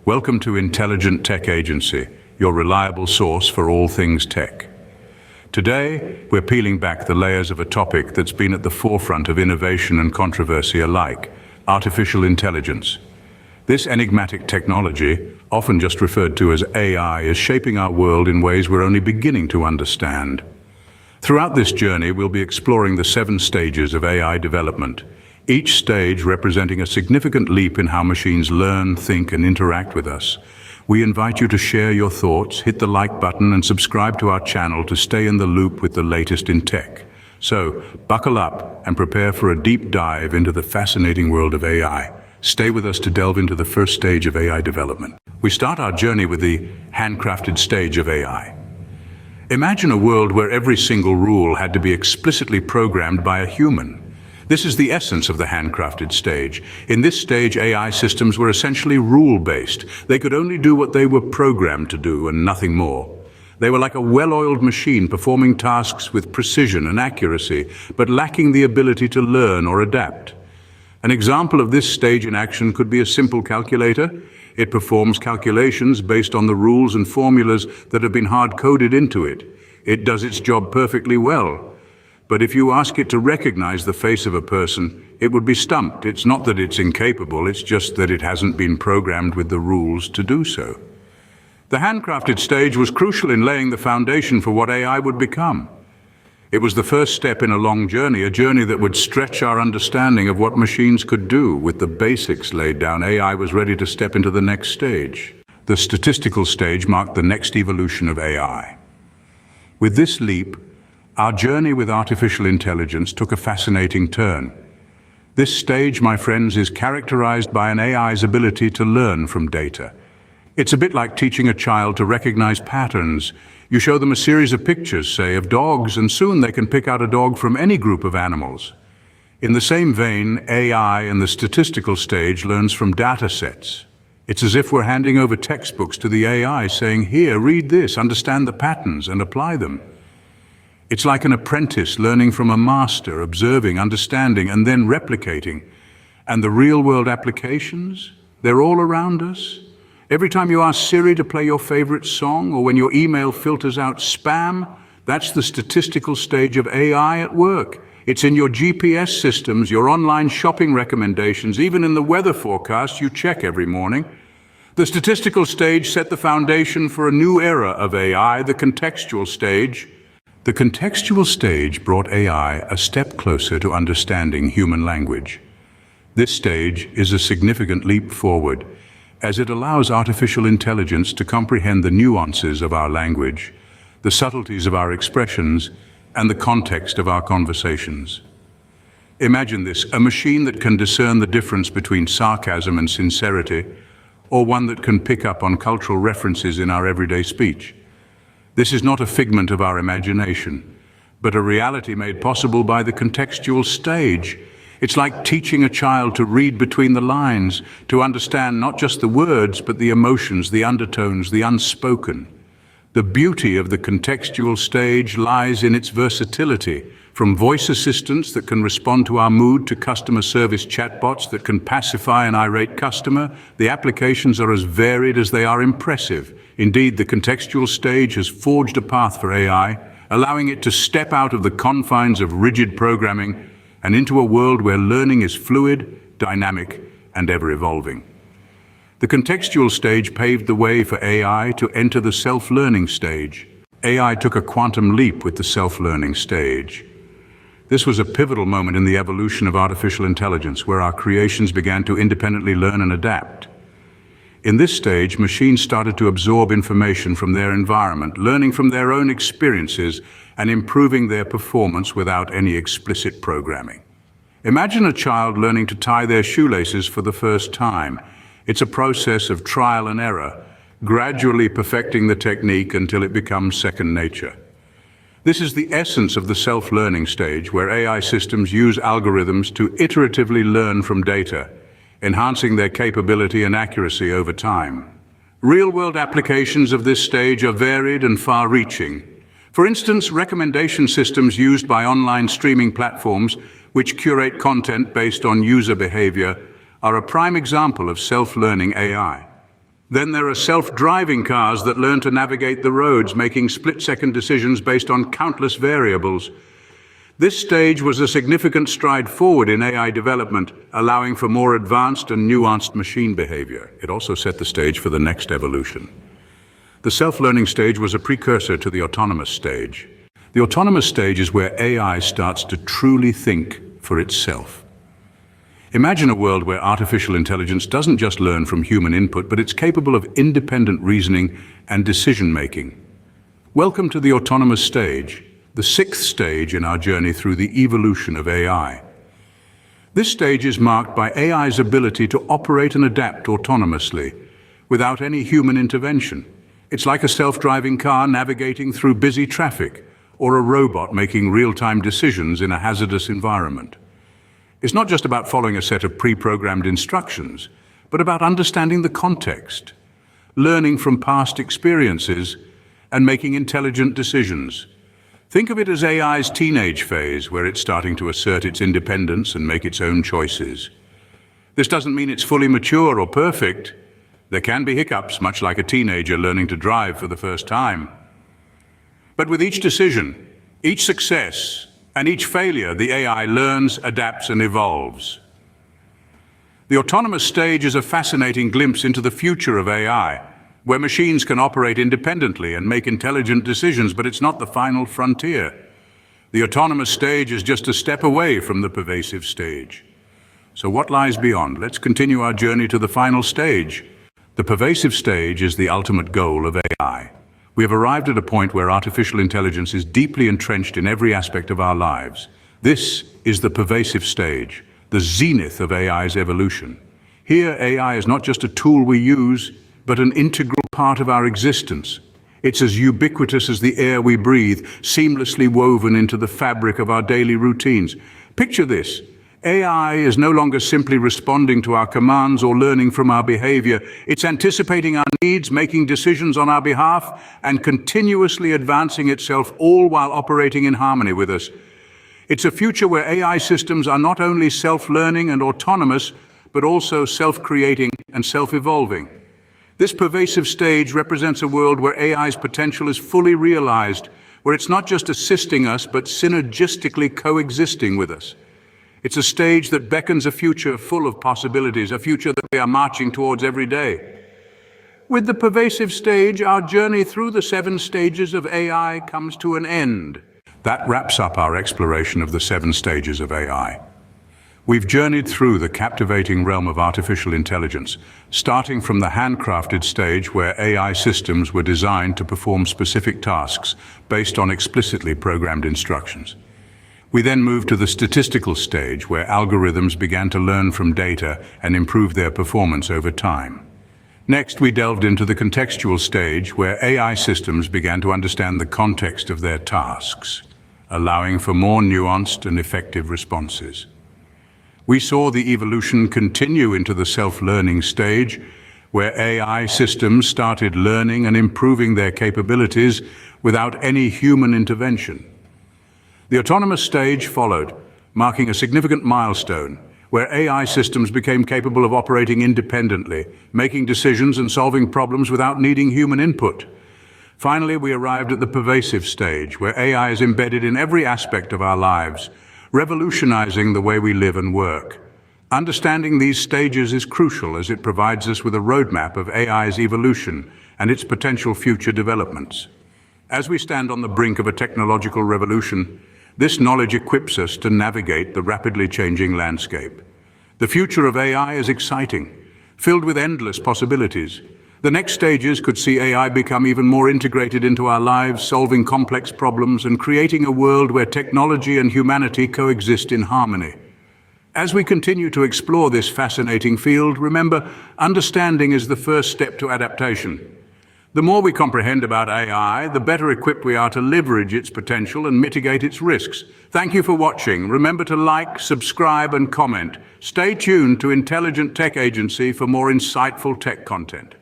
Welcome to Intelligent Tech Agency, your reliable source for all things tech. Today, we're peeling back the layers of a topic that's been at the forefront of innovation and controversy alike: artificial intelligence. This enigmatic technology, often just referred to as AI, is shaping our world in ways we're only beginning to understand. Throughout this journey, we'll be exploring the 7 stages of AI development, each stage representing a significant leap in how machines learn, think, and interact with us. We invite you to share your thoughts, hit the like button, and subscribe to our channel to stay in the loop with the latest in tech. So, buckle up and prepare for a deep dive into the fascinating world of AI. Stay with us to delve into the first stage of AI development. We start our journey with the handcrafted stage of AI. Imagine a world where every single rule had to be explicitly programmed by a human. This is the essence of the handcrafted stage. In this stage, AI systems were essentially rule-based. They could only do what they were programmed to do and nothing more. They were like a well-oiled machine performing tasks with precision and accuracy, but lacking the ability to learn or adapt. An example of this stage in action could be a simple calculator. It performs calculations based on the rules and formulas that have been hard-coded into it. It does its job perfectly well. But if you ask it to recognize the face of a person, it would be stumped. It's not that it's incapable, it's just that it hasn't been programmed with the rules to do so. The handcrafted stage was crucial in laying the foundation for what AI would become. It was the first step in a long journey, a journey that would stretch our understanding of what machines could do. With the basics laid down, AI was ready to step into the next stage. The statistical stage marked the next evolution of AI. With this leap, our journey with artificial intelligence took a fascinating turn. This stage, my friends, is characterized by an AI's ability to learn from data. It's a bit like teaching a child to recognize patterns. You show them a series of pictures, say, of dogs, and soon they can pick out a dog from any group of animals. In the same vein, AI in the statistical stage learns from data sets. It's as if we're handing over textbooks to the AI, saying, "Here, read this, understand the patterns, and apply them." It's like an apprentice learning from a master, observing, understanding, and then replicating. And the real-world applications, they're all around us. Every time you ask Siri to play your favorite song, or when your email filters out spam, that's the statistical stage of AI at work. It's in your GPS systems, your online shopping recommendations, even in the weather forecast you check every morning. The statistical stage set the foundation for a new era of AI, the contextual stage. The contextual stage brought AI a step closer to understanding human language. This stage is a significant leap forward, as it allows artificial intelligence to comprehend the nuances of our language, the subtleties of our expressions, and the context of our conversations. Imagine this, a machine that can discern the difference between sarcasm and sincerity, or one that can pick up on cultural references in our everyday speech. This is not a figment of our imagination, but a reality made possible by the contextual stage. It's like teaching a child to read between the lines, to understand not just the words, but the emotions, the undertones, the unspoken. The beauty of the contextual stage lies in its versatility, from voice assistants that can respond to our mood to customer service chatbots that can pacify an irate customer. The applications are as varied as they are impressive. Indeed, the contextual stage has forged a path for AI, allowing it to step out of the confines of rigid programming and into a world where learning is fluid, dynamic, and ever-evolving. The contextual stage paved the way for AI to enter the self-learning stage. AI took a quantum leap with the self-learning stage. This was a pivotal moment in the evolution of artificial intelligence, where our creations began to independently learn and adapt. In this stage, machines started to absorb information from their environment, learning from their own experiences and improving their performance without any explicit programming. Imagine a child learning to tie their shoelaces for the first time. It's a process of trial and error, gradually perfecting the technique until it becomes second nature. This is the essence of the self-learning stage, where AI systems use algorithms to iteratively learn from data, enhancing their capability and accuracy over time. Real-world applications of this stage are varied and far-reaching. For instance, recommendation systems used by online streaming platforms, which curate content based on user behavior, are a prime example of self-learning AI. Then there are self-driving cars that learn to navigate the roads, making split-second decisions based on countless variables. This stage was a significant stride forward in AI development, allowing for more advanced and nuanced machine behavior. It also set the stage for the next evolution. The self-learning stage was a precursor to the autonomous stage. The autonomous stage is where AI starts to truly think for itself. Imagine a world where artificial intelligence doesn't just learn from human input, but it's capable of independent reasoning and decision-making. Welcome to the autonomous stage, the sixth stage in our journey through the evolution of AI. This stage is marked by AI's ability to operate and adapt autonomously, without any human intervention. It's like a self-driving car navigating through busy traffic, or a robot making real-time decisions in a hazardous environment. It's not just about following a set of pre-programmed instructions, but about understanding the context, learning from past experiences, and making intelligent decisions. Think of it as AI's teenage phase, where it's starting to assert its independence and make its own choices. This doesn't mean it's fully mature or perfect. There can be hiccups, much like a teenager learning to drive for the first time. But with each decision, each success, and each failure, the AI learns, adapts, and evolves. The autonomous stage is a fascinating glimpse into the future of AI, where machines can operate independently and make intelligent decisions, but it's not the final frontier. The autonomous stage is just a step away from the pervasive stage. So what lies beyond? Let's continue our journey to the final stage. The pervasive stage is the ultimate goal of AI. We have arrived at a point where artificial intelligence is deeply entrenched in every aspect of our lives. This is the pervasive stage, the zenith of AI's evolution. Here, AI is not just a tool we use, but an integral part of our existence. It's as ubiquitous as the air we breathe, seamlessly woven into the fabric of our daily routines. Picture this. AI is no longer simply responding to our commands or learning from our behavior. It's anticipating our needs, making decisions on our behalf, and continuously advancing itself, all while operating in harmony with us. It's a future where AI systems are not only self-learning and autonomous, but also self-creating and self-evolving. This pervasive stage represents a world where AI's potential is fully realized, where it's not just assisting us, but synergistically coexisting with us. It's a stage that beckons a future full of possibilities, a future that we are marching towards every day. With the pervasive stage, our journey through the 7 stages of AI comes to an end. That wraps up our exploration of the 7 stages of AI. We've journeyed through the captivating realm of artificial intelligence, starting from the handcrafted stage where AI systems were designed to perform specific tasks based on explicitly programmed instructions. We then moved to the statistical stage where algorithms began to learn from data and improve their performance over time. Next, we delved into the contextual stage where AI systems began to understand the context of their tasks, allowing for more nuanced and effective responses. We saw the evolution continue into the self-learning stage, where AI systems started learning and improving their capabilities without any human intervention. The autonomous stage followed, marking a significant milestone, where AI systems became capable of operating independently, making decisions and solving problems without needing human input. Finally, we arrived at the pervasive stage, where AI is embedded in every aspect of our lives, revolutionizing the way we live and work. Understanding these stages is crucial as it provides us with a roadmap of AI's evolution and its potential future developments. As we stand on the brink of a technological revolution, this knowledge equips us to navigate the rapidly changing landscape. The future of AI is exciting, filled with endless possibilities. The next stages could see AI become even more integrated into our lives, solving complex problems and creating a world where technology and humanity coexist in harmony. As we continue to explore this fascinating field, remember, understanding is the first step to adaptation. The more we comprehend about AI, the better equipped we are to leverage its potential and mitigate its risks. Thank you for watching. Remember to like, subscribe, and comment. Stay tuned to Intelligent Tech Agency for more insightful tech content.